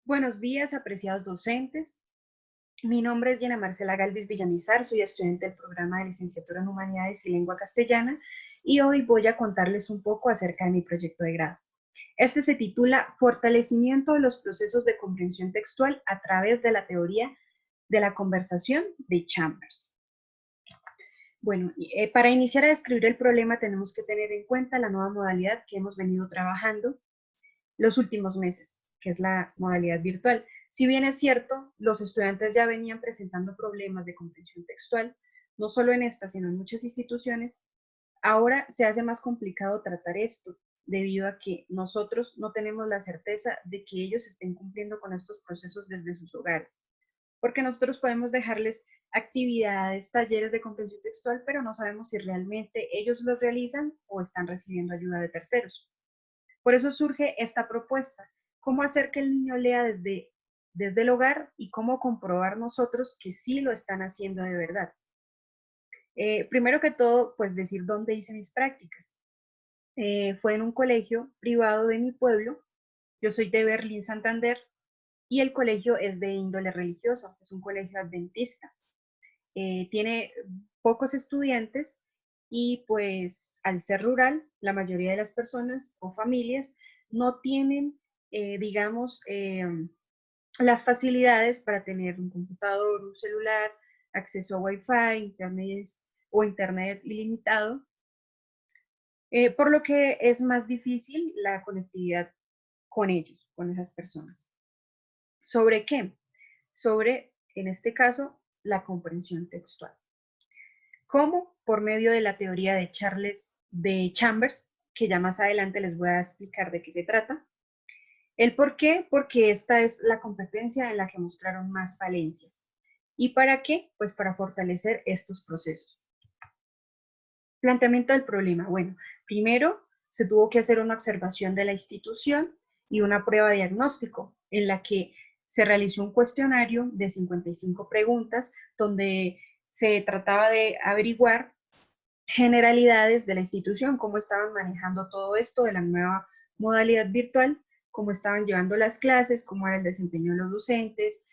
Buenos días, apreciados docentes. Mi nombre es Yana Marcela Galvis Villamizar, soy estudiante del programa de licenciatura en Humanidades y Lengua Castellana y hoy voy a contarles un poco acerca de mi proyecto de grado. Este se titula Fortalecimiento de los procesos de comprensión textual a través de la teoría de la conversación de Chambers. Bueno, para iniciar a describir el problema tenemos que tener en cuenta la nueva modalidad que hemos venido trabajando los últimos meses, que es la modalidad virtual. Si bien es cierto, los estudiantes ya venían presentando problemas de comprensión textual, no solo en esta, sino en muchas instituciones, ahora se hace más complicado tratar esto, debido a que nosotros no tenemos la certeza de que ellos estén cumpliendo con estos procesos desde sus hogares. Porque nosotros podemos dejarles actividades, talleres de comprensión textual, pero no sabemos si realmente ellos los realizan o están recibiendo ayuda de terceros. Por eso surge esta propuesta, cómo hacer que el niño lea desde el hogar y cómo comprobar nosotros que sí lo están haciendo de verdad. Primero que todo, pues decir dónde hice mis prácticas. Fue en un colegio privado de mi pueblo, yo soy de Berlín, Santander, y el colegio es de índole religioso, es un colegio adventista. Tiene pocos estudiantes y pues al ser rural, la mayoría de las personas o familias no tienen, digamos, las facilidades para tener un computador, un celular, acceso a Wi-Fi, internet o internet ilimitado, por lo que es más difícil la conectividad con ellos, con esas personas. ¿Sobre qué? Sobre, en este caso, la comprensión textual. ¿Cómo? Por medio de la teoría de Chambers, que ya más adelante les voy a explicar de qué se trata. ¿El por qué? Porque esta es la competencia en la que mostraron más falencias. ¿Y para qué? Pues para fortalecer estos procesos. Planteamiento del problema. Bueno, primero se tuvo que hacer una observación de la institución y una prueba de diagnóstico en la que se realizó un cuestionario de 55 preguntas donde se trataba de averiguar generalidades de la institución, cómo estaban manejando todo esto de la nueva modalidad virtual, cómo estaban llevando las clases, cómo era el desempeño de los docentes,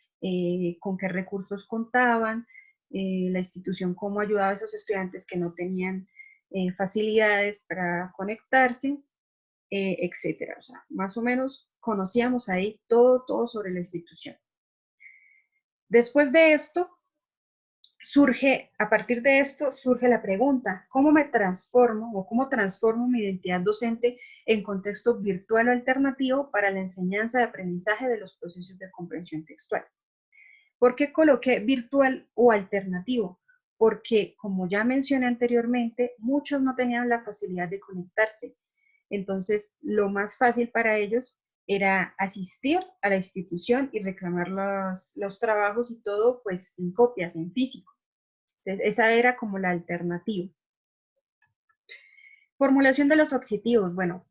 con qué recursos contaban, la institución cómo ayudaba a esos estudiantes que no tenían facilidades para conectarse, etcétera. O sea, más o menos conocíamos ahí todo sobre la institución. Después de esto, a partir de esto surge la pregunta, ¿cómo me transformo o cómo transformo mi identidad docente en contexto virtual o alternativo para la enseñanza y aprendizaje de los procesos de comprensión textual? ¿Por qué coloqué virtual o alternativo? Porque, como ya mencioné anteriormente, muchos no tenían la facilidad de conectarse. Entonces, lo más fácil para ellos era asistir a la institución y reclamar los trabajos y todo, pues, en copias, en físico. Entonces, esa era como la alternativa. Formulación de los objetivos. Bueno,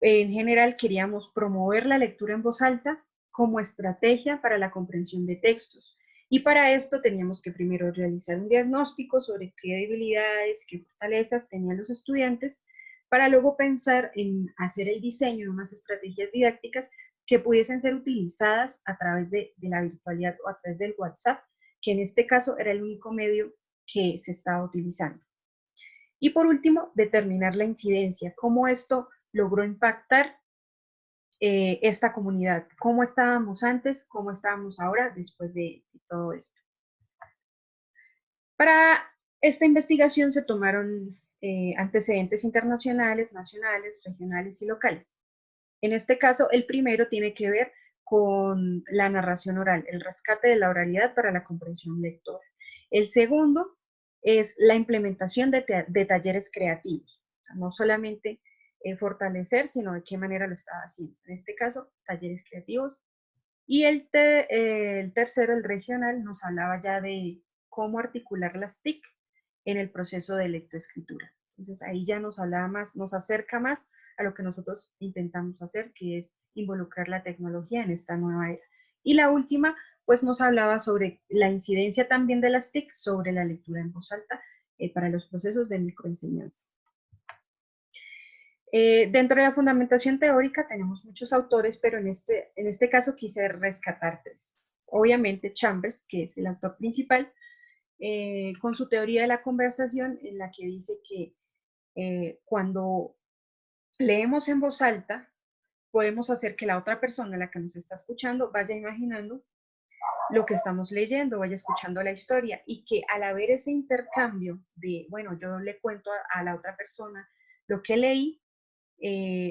en general queríamos promover la lectura en voz alta como estrategia para la comprensión de textos. Y para esto teníamos que primero realizar un diagnóstico sobre qué debilidades, qué fortalezas tenían los estudiantes, para luego pensar en hacer el diseño de unas estrategias didácticas que pudiesen ser utilizadas a través de la virtualidad o a través del WhatsApp, que en este caso era el único medio que se estaba utilizando. Y por último, determinar la incidencia, cómo esto logró impactar esta comunidad, cómo estábamos antes, cómo estábamos ahora después de todo esto. Para esta investigación se tomaron antecedentes internacionales, nacionales, regionales y locales. En este caso, el primero tiene que ver con la narración oral, el rescate de la oralidad para la comprensión lectora. El segundo es la implementación de talleres creativos, no solamente fortalecer, sino de qué manera lo estaba haciendo. En este caso, talleres creativos. Y el tercero, el regional, nos hablaba ya de cómo articular las TIC en el proceso de lectoescritura. Entonces ahí ya nos hablaba más, nos acerca más a lo que nosotros intentamos hacer, que es involucrar la tecnología en esta nueva era. Y la última, pues nos hablaba sobre la incidencia también de las TIC sobre la lectura en voz alta para los procesos de microenseñanza. Dentro de la fundamentación teórica tenemos muchos autores, pero en este caso quise rescatar tres. Obviamente Chambers, que es el autor principal, con su teoría de la conversación, en la que dice que cuando leemos en voz alta, podemos hacer que la otra persona, la que nos está escuchando, vaya imaginando lo que estamos leyendo, vaya escuchando la historia, y que al haber ese intercambio de, bueno, yo le cuento a la otra persona lo que leí,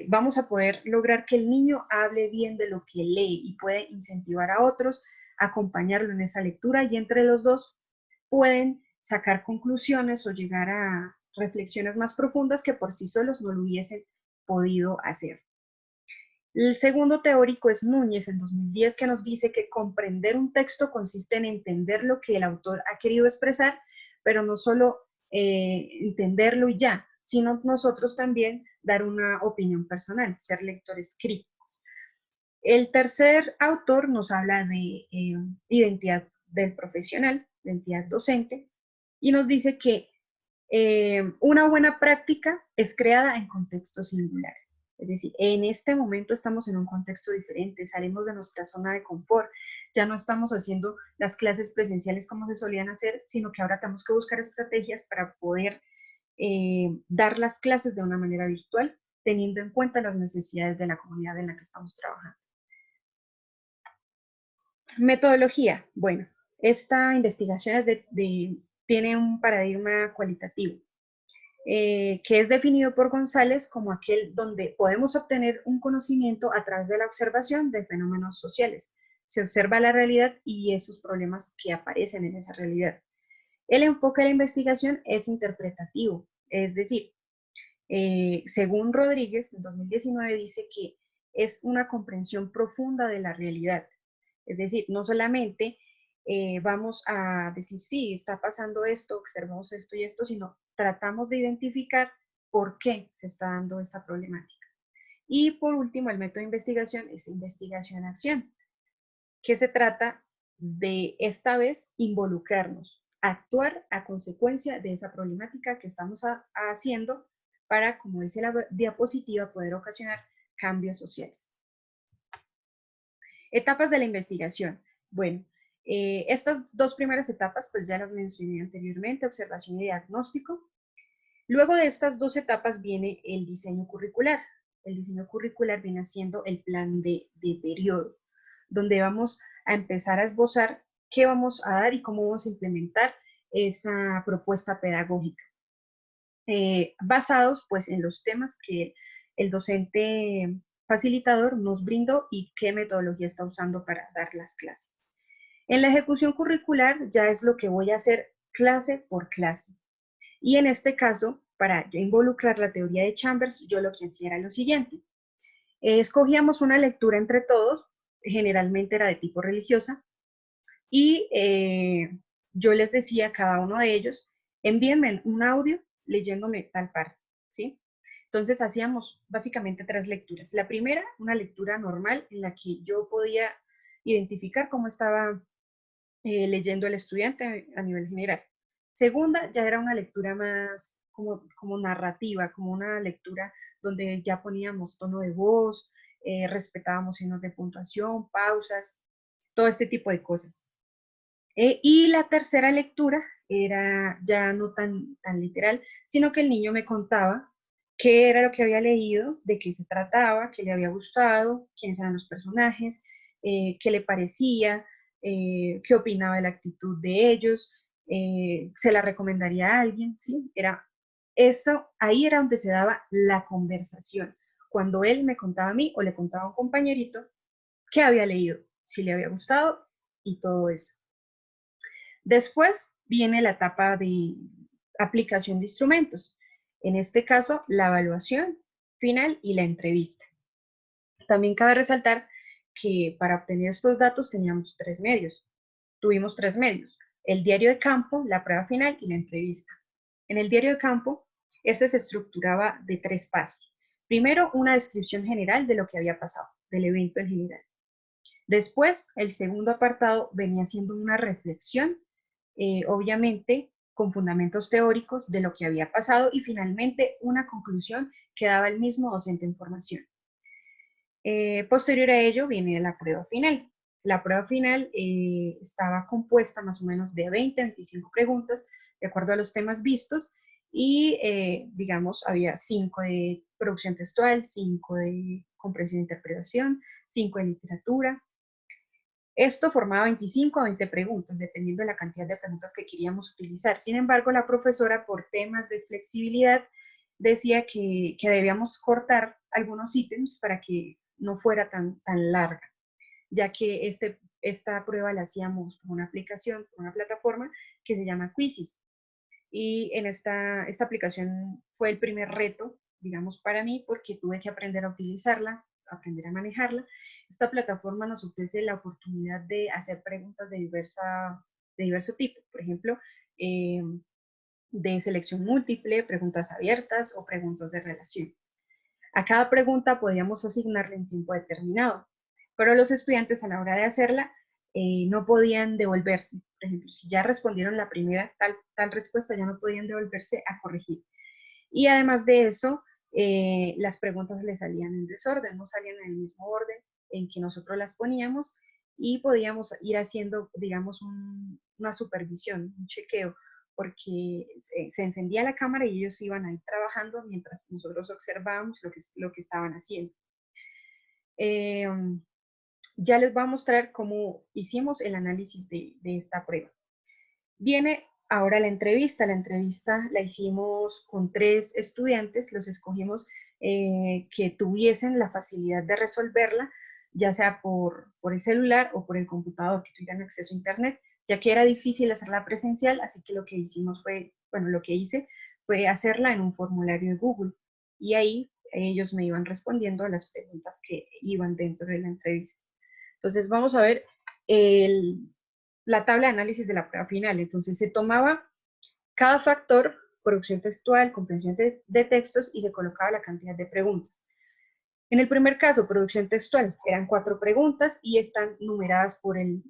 vamos a poder lograr que el niño hable bien de lo que lee y puede incentivar a otros, acompañarlo en esa lectura, y entre los dos pueden sacar conclusiones o llegar a reflexiones más profundas que por sí solos no lo hubiesen podido hacer. El segundo teórico es Núñez, en 2010, que nos dice que comprender un texto consiste en entender lo que el autor ha querido expresar, pero no solo entenderlo y ya, sino nosotros también dar una opinión personal, ser lectores críticos. El tercer autor nos habla de identidad del profesional, identidad docente, y nos dice que una buena práctica es creada en contextos singulares. Es decir, en este momento estamos en un contexto diferente, salimos de nuestra zona de confort, ya no estamos haciendo las clases presenciales como se solían hacer, sino que ahora tenemos que buscar estrategias para poder dar las clases de una manera virtual, teniendo en cuenta las necesidades de la comunidad en la que estamos trabajando. Metodología. Bueno, esta investigación tiene un paradigma cualitativo. Que es definido por González como aquel donde podemos obtener un conocimiento a través de la observación de fenómenos sociales. Se observa la realidad y esos problemas que aparecen en esa realidad. El enfoque de la investigación es interpretativo, es decir, según Rodríguez, en 2019 dice que es una comprensión profunda de la realidad. Es decir, no solamente vamos a decir, sí, está pasando esto, observamos esto y esto, sino tratamos de identificar por qué se está dando esta problemática. Y por último, el método de investigación es investigación-acción, que se trata de esta vez involucrarnos, actuar a consecuencia de esa problemática que estamos haciendo para, como dice la diapositiva, poder ocasionar cambios sociales. Etapas de la investigación. Bueno, estas dos primeras etapas pues ya las mencioné anteriormente, observación y diagnóstico. Luego de estas dos etapas viene el diseño curricular. El diseño curricular viene siendo el plan de periodo, donde vamos a empezar a esbozar qué vamos a dar y cómo vamos a implementar esa propuesta pedagógica, basados pues en los temas que el docente facilitador nos brindó y qué metodología está usando para dar las clases. En la ejecución curricular ya es lo que voy a hacer clase por clase. Y en este caso, para involucrar la teoría de Chambers, yo lo que hacía era lo siguiente. Escogíamos una lectura entre todos, generalmente era de tipo religiosa, y yo les decía a cada uno de ellos, envíenme un audio leyéndome tal parte, ¿sí? Entonces hacíamos básicamente tres lecturas. La primera, una lectura normal en la que yo podía identificar cómo estaba leyendo el estudiante a nivel general. Segunda, ya era una lectura más como narrativa, como una lectura donde ya poníamos tono de voz, respetábamos signos de puntuación, pausas, todo este tipo de cosas. Y la tercera lectura era ya no tan literal, sino que el niño me contaba qué era lo que había leído, de qué se trataba, qué le había gustado, quiénes eran los personajes, qué le parecía, qué opinaba de la actitud de ellos, se la recomendaría a alguien, ¿sí? Ahí era donde se daba la conversación, cuando él me contaba a mí o le contaba a un compañerito qué había leído, si le había gustado y todo eso. Después viene la etapa de aplicación de instrumentos. En este caso, la evaluación final y la entrevista. También cabe resaltar que para obtener estos datos teníamos tres medios. Tuvimos tres medios: el diario de campo, la prueba final y la entrevista. En el diario de campo, este se estructuraba de tres pasos. Primero, una descripción general de lo que había pasado, del evento en general. Después, el segundo apartado venía siendo una reflexión, obviamente con fundamentos teóricos de lo que había pasado y finalmente una conclusión que daba el mismo docente en formación. Posterior a ello viene la prueba final. La prueba final estaba compuesta más o menos de 20 a 25 preguntas de acuerdo a los temas vistos y, digamos, había 5 de producción textual, 5 de comprensión e interpretación, 5 de literatura. Esto formaba 25 a 20 preguntas, dependiendo de la cantidad de preguntas que queríamos utilizar. Sin embargo, la profesora, por temas de flexibilidad, decía que debíamos cortar algunos ítems para que no fuera tan larga, ya que esta prueba la hacíamos por una aplicación, por una plataforma que se llama Quizzes. Y en esta aplicación fue el primer reto, digamos, para mí, porque tuve que aprender a utilizarla, aprender a manejarla. Esta plataforma nos ofrece la oportunidad de hacer preguntas de diverso tipo, por ejemplo, de selección múltiple, preguntas abiertas o preguntas de relación. A cada pregunta podíamos asignarle un tiempo determinado, pero los estudiantes a la hora de hacerla no podían devolverse. Por ejemplo, si ya respondieron la primera tal respuesta, ya no podían devolverse a corregir. Y además de eso, las preguntas le salían en desorden, no salían en el mismo orden en que nosotros las poníamos y podíamos ir haciendo, digamos, una supervisión, un chequeo, porque se encendía la cámara y ellos iban ahí trabajando mientras nosotros observábamos lo que estaban haciendo. Ya les voy a mostrar cómo hicimos el análisis de esta prueba. Viene ahora la entrevista. La entrevista la hicimos con 3 estudiantes, los escogimos que tuviesen la facilidad de resolverla, ya sea por el celular o por el computador, que tuvieran acceso a internet, ya que era difícil hacerla presencial, así que lo que hicimos fue, bueno, lo que hice fue hacerla en un formulario de Google, y ahí ellos me iban respondiendo a las preguntas que iban dentro de la entrevista. Entonces vamos a ver la tabla de análisis de la prueba final. Entonces se tomaba cada factor, producción textual, comprensión de textos, y se colocaba la cantidad de preguntas. En el primer caso, producción textual, eran 4 preguntas y están numeradas en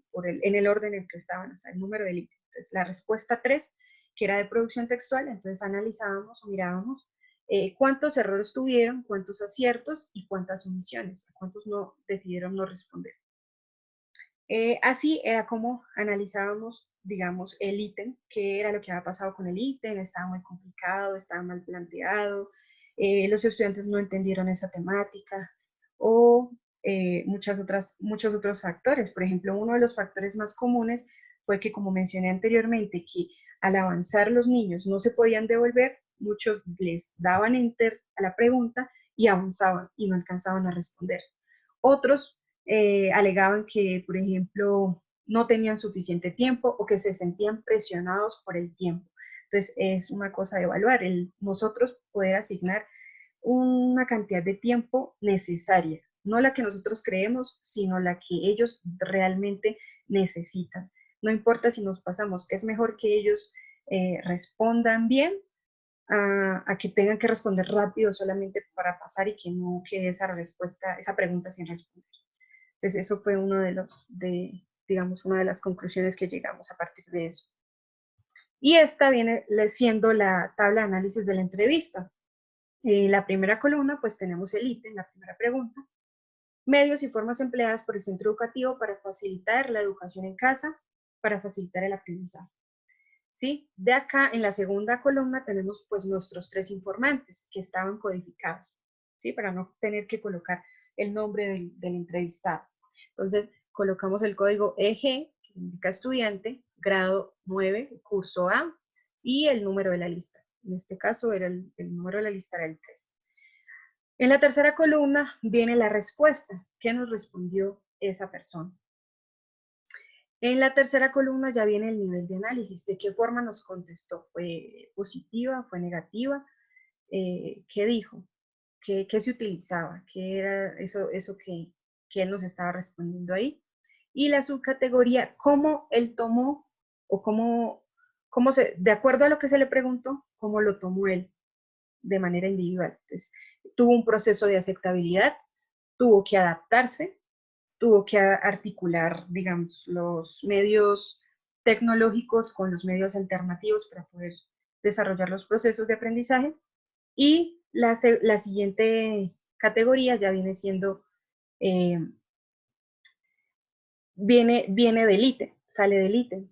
el orden en que estaban, o sea, el número del ítem. Entonces, la respuesta 3, que era de producción textual, entonces analizábamos o mirábamos cuántos errores tuvieron, cuántos aciertos y cuántas omisiones, cuántos no decidieron no responder. Así era como analizábamos, digamos, el ítem, qué era lo que había pasado con el ítem, estaba muy complicado, estaba mal planteado, los estudiantes no entendieron esa temática o muchos otros factores. Por ejemplo, uno de los factores más comunes fue que, como mencioné anteriormente, que al avanzar los niños no se podían devolver, muchos les daban enter a la pregunta y avanzaban y no alcanzaban a responder. Otros alegaban que, por ejemplo, no tenían suficiente tiempo o que se sentían presionados por el tiempo. Entonces, es una cosa de evaluar, nosotros poder asignar una cantidad de tiempo necesaria, no la que nosotros creemos, sino la que ellos realmente necesitan. No importa si nos pasamos, es mejor que ellos respondan bien a que tengan que responder rápido solamente para pasar y que no quede esa pregunta sin responder. Entonces, eso fue digamos, una de las conclusiones que llegamos a partir de eso. Y esta viene siendo la tabla de análisis de la entrevista. En la primera columna, pues tenemos el ítem, la primera pregunta. Medios y formas empleadas por el centro educativo para facilitar la educación en casa, para facilitar el aprendizaje. ¿Sí? De acá, en la segunda columna, tenemos pues nuestros 3 informantes que estaban codificados, ¿sí? Para no tener que colocar el nombre del entrevistado. Entonces, colocamos el código EG, que significa estudiante, grado 9, curso A, y el número de la lista. En este caso, el número de la lista era el 3. En la tercera columna viene la respuesta. ¿Qué nos respondió esa persona? En la tercera columna ya viene el nivel de análisis, de qué forma nos contestó, fue positiva, fue negativa, qué dijo, qué se utilizaba, qué era eso que él nos estaba respondiendo ahí. Y la subcategoría, cómo él tomó o de acuerdo a lo que se le preguntó, cómo lo tomó él de manera individual. Entonces, tuvo un proceso de aceptabilidad, tuvo que adaptarse, tuvo que articular, digamos, los medios tecnológicos con los medios alternativos para poder desarrollar los procesos de aprendizaje. Y la siguiente categoría ya viene siendo, viene del ítem, sale del ítem.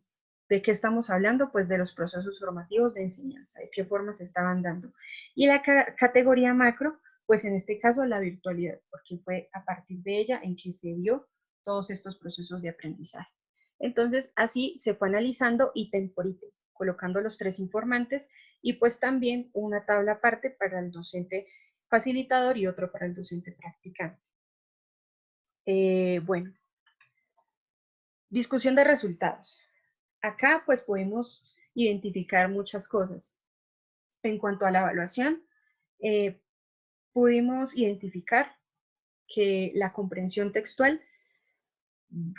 ¿De qué estamos hablando? Pues de los procesos formativos de enseñanza, de qué forma se estaban dando. Y la categoría macro, pues en este caso la virtualidad, porque fue a partir de ella en que se dio todos estos procesos de aprendizaje. Entonces, así se fue analizando ítem por ítem, colocando los 3 informantes y pues también una tabla aparte para el docente facilitador y otro para el docente practicante. Bueno, discusión de resultados. Acá pues podemos identificar muchas cosas. En cuanto a la evaluación, pudimos identificar que la comprensión textual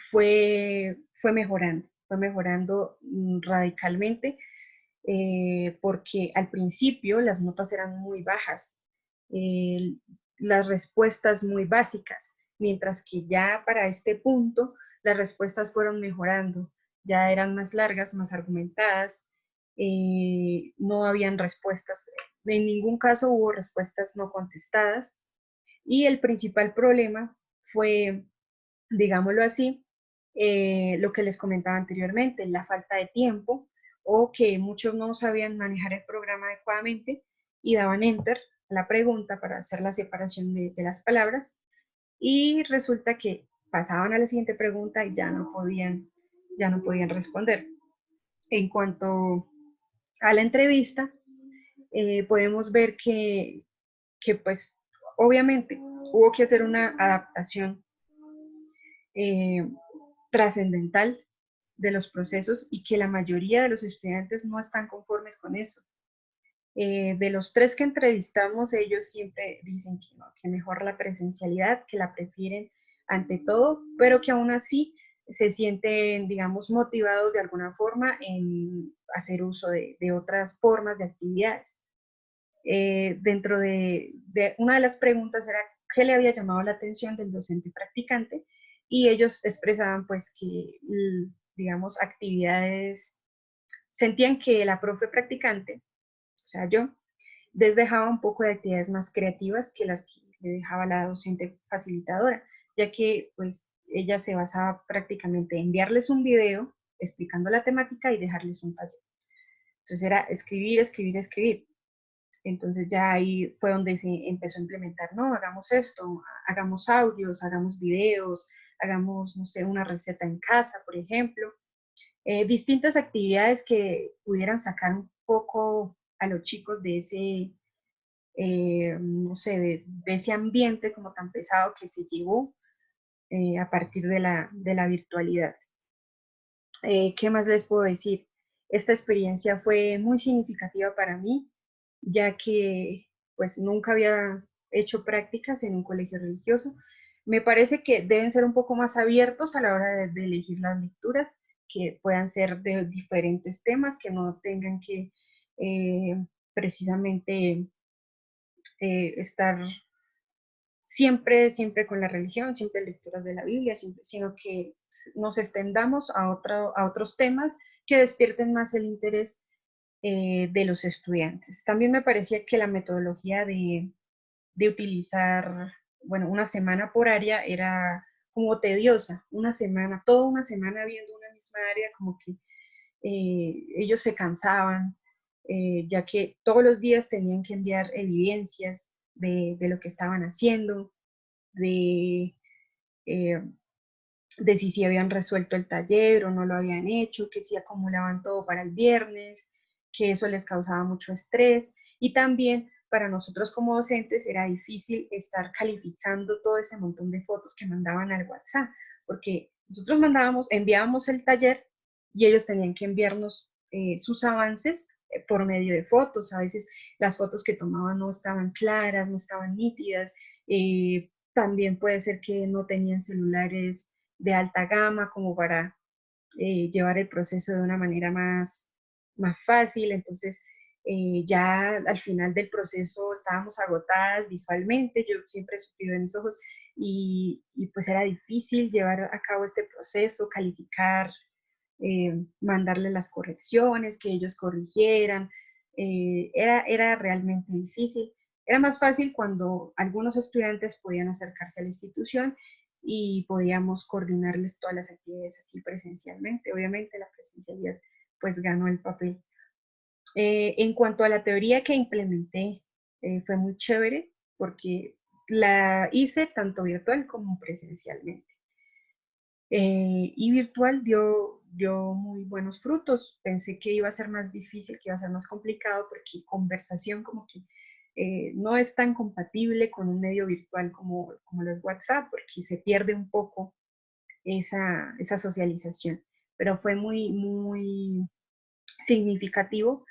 fue mejorando radicalmente, porque al principio las notas eran muy bajas, las respuestas muy básicas, mientras que ya para este punto las respuestas fueron mejorando, ya eran más largas, más argumentadas, no habían respuestas, en ningún caso hubo respuestas no contestadas, y el principal problema fue, digámoslo así, lo que les comentaba anteriormente, la falta de tiempo o que muchos no sabían manejar el programa adecuadamente y daban enter a la pregunta para hacer la separación de las palabras y resulta que pasaban a la siguiente pregunta y ya no podían responder. En cuanto a la entrevista, podemos ver que pues obviamente hubo que hacer una adaptación eh, trascendental de los procesos y que la mayoría de los estudiantes no están conformes con eso. De los 3 que entrevistamos, ellos siempre dicen que, no, que mejor la presencialidad, que la prefieren ante todo, pero que aún así se sienten, digamos, motivados de alguna forma en hacer uso de otras formas de actividades. Dentro de una de las preguntas era qué le había llamado la atención del docente practicante y ellos expresaban pues que, digamos, actividades, sentían que la profe practicante, o sea, yo, les dejaba un poco de actividades más creativas que las que le dejaba la docente facilitadora, ya que pues ella se basaba prácticamente en enviarles un video explicando la temática y dejarles un taller. Entonces era escribir, escribir, escribir. Entonces ya ahí fue donde se empezó a implementar, no, hagamos esto, hagamos audios, hagamos videos, hagamos, no sé, una receta en casa, por ejemplo. Distintas actividades que pudieran sacar un poco a los chicos de ese, no sé, de ese ambiente como tan pesado que se llevó a partir de la virtualidad. ¿Qué más les puedo decir? Esta experiencia fue muy significativa para mí, ya que pues nunca había hecho prácticas en un colegio religioso. Me parece que deben ser un poco más abiertos a la hora de elegir las lecturas, que puedan ser de diferentes temas, que no tengan que precisamente estar siempre con la religión, siempre lecturas de la Biblia, siempre, sino que nos extendamos a otros temas que despierten más el interés de los estudiantes. También me parecía que la metodología de utilizar, bueno, una semana por área era como tediosa, una semana, toda una semana viendo una misma área, como que ellos se cansaban, ya que todos los días tenían que enviar evidencias de lo que estaban haciendo, de, eh, de si habían resuelto el taller o no lo habían hecho, que si acumulaban todo para el viernes, que eso les causaba mucho estrés y también para nosotros como docentes era difícil estar calificando todo ese montón de fotos que mandaban al WhatsApp, porque nosotros enviábamos el taller y ellos tenían que enviarnos sus avances por medio de fotos. A veces las fotos que tomaban no estaban claras, no estaban nítidas. También puede ser que no tenían celulares de alta gama como para llevar el proceso de una manera más fácil. Entonces, ya al final del proceso estábamos agotadas visualmente, yo siempre he sufrido de mis ojos y pues era difícil llevar a cabo este proceso, calificar mandarle las correcciones, que ellos corrigieran. Era realmente difícil. Era más fácil cuando algunos estudiantes podían acercarse a la institución y podíamos coordinarles todas las actividades así presencialmente. Obviamente la presencialidad pues ganó el papel. En cuanto a la teoría que implementé, fue muy chévere porque la hice tanto virtual como presencialmente. Y virtual dio muy buenos frutos. Pensé que iba a ser más difícil, que iba a ser más complicado, porque conversación como que no es tan compatible con un medio virtual como los WhatsApp, porque se pierde un poco esa socialización. Pero fue muy significativo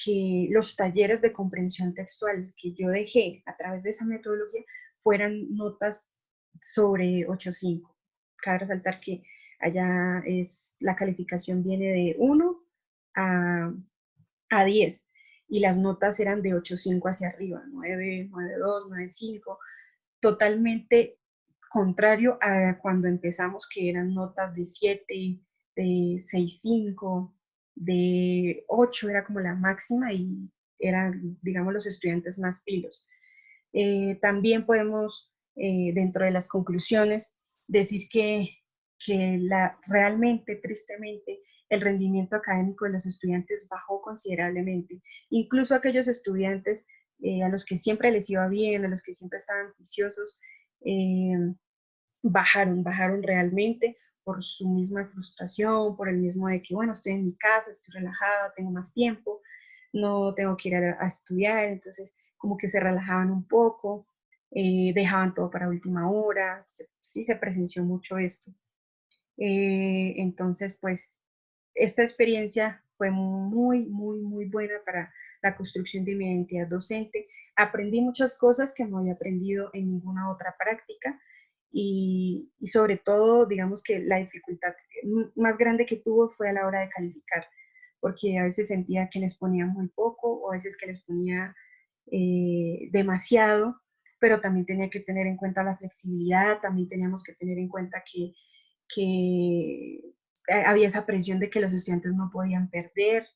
que los talleres de comprensión textual que yo dejé a través de esa metodología fueran notas sobre 8.5. Cabe resaltar que allá la calificación viene de 1 a, a 10 y las notas eran de 8.5 hacia arriba, 9, 9.2, 9.5, totalmente contrario a cuando empezamos, que eran notas de 7, de 6.5, de 8 era como la máxima y eran, digamos, los estudiantes más pilos. También podemos, dentro de las conclusiones, decir que realmente, tristemente, el rendimiento académico de los estudiantes bajó considerablemente. Incluso aquellos estudiantes a los que siempre les iba bien, a los que siempre estaban juiciosos, eh, bajaron realmente por su misma frustración, por el mismo de que, bueno, estoy en mi casa, estoy relajada, tengo más tiempo, no tengo que ir a estudiar, entonces como que se relajaban un poco, dejaban todo para última hora, sí se presenció mucho esto. Entonces, pues, esta experiencia fue muy buena para la construcción de mi identidad docente. Aprendí muchas cosas que no había aprendido en ninguna otra práctica y sobre todo, digamos que la dificultad más grande que tuvo fue a la hora de calificar, porque a veces sentía que les ponía muy poco o a veces que les ponía demasiado, pero también tenía que tener en cuenta la flexibilidad, también teníamos que tener en cuenta que había esa presión de que los estudiantes no podían perder.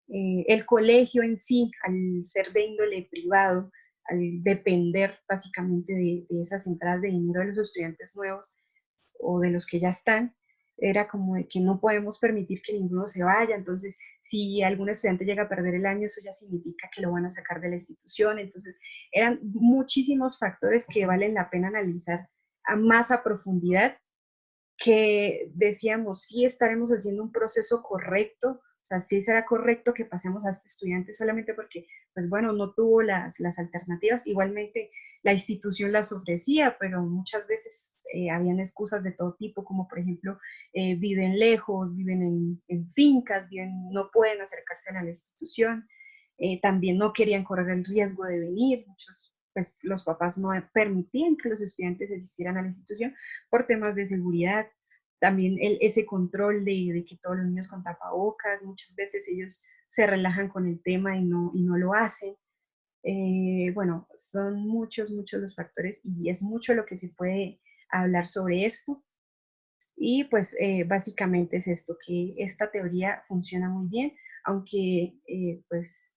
El colegio en sí, al ser de índole privado, al depender básicamente de esas entradas de dinero de los estudiantes nuevos o de los que ya están, era como de que no podemos permitir que ninguno se vaya. Entonces, si algún estudiante llega a perder el año, eso ya significa que lo van a sacar de la institución. Entonces, eran muchísimos factores que valen la pena analizar más a profundidad, que decíamos, sí estaremos haciendo un proceso correcto, o sea, sí será correcto que pasemos a este estudiante solamente porque, pues bueno, no tuvo las alternativas. Igualmente, la institución las ofrecía, pero muchas veces habían excusas de todo tipo, como por ejemplo, viven lejos, viven en fincas, no pueden acercarse a la institución, también no querían correr el riesgo de venir, muchos, pues los papás no permitían que los estudiantes asistieran a la institución por temas de seguridad. También ese control de que todos los niños con tapabocas, muchas veces ellos se relajan con el tema y no lo hacen. Bueno, son muchos los factores y es mucho lo que se puede hablar sobre esto. Y pues básicamente es esto, que esta teoría funciona muy bien, aunque pues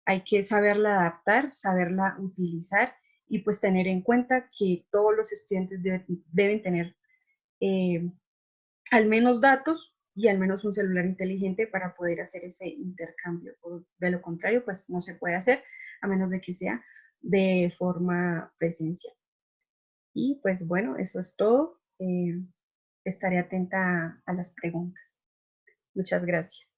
hay que saberla adaptar, saberla utilizar y pues tener en cuenta que todos los estudiantes deben tener eh, al menos datos y al menos un celular inteligente para poder hacer ese intercambio. De lo contrario, pues no se puede hacer a menos de que sea de forma presencial. Y pues bueno, eso es todo. Estaré atenta a las preguntas. Muchas gracias.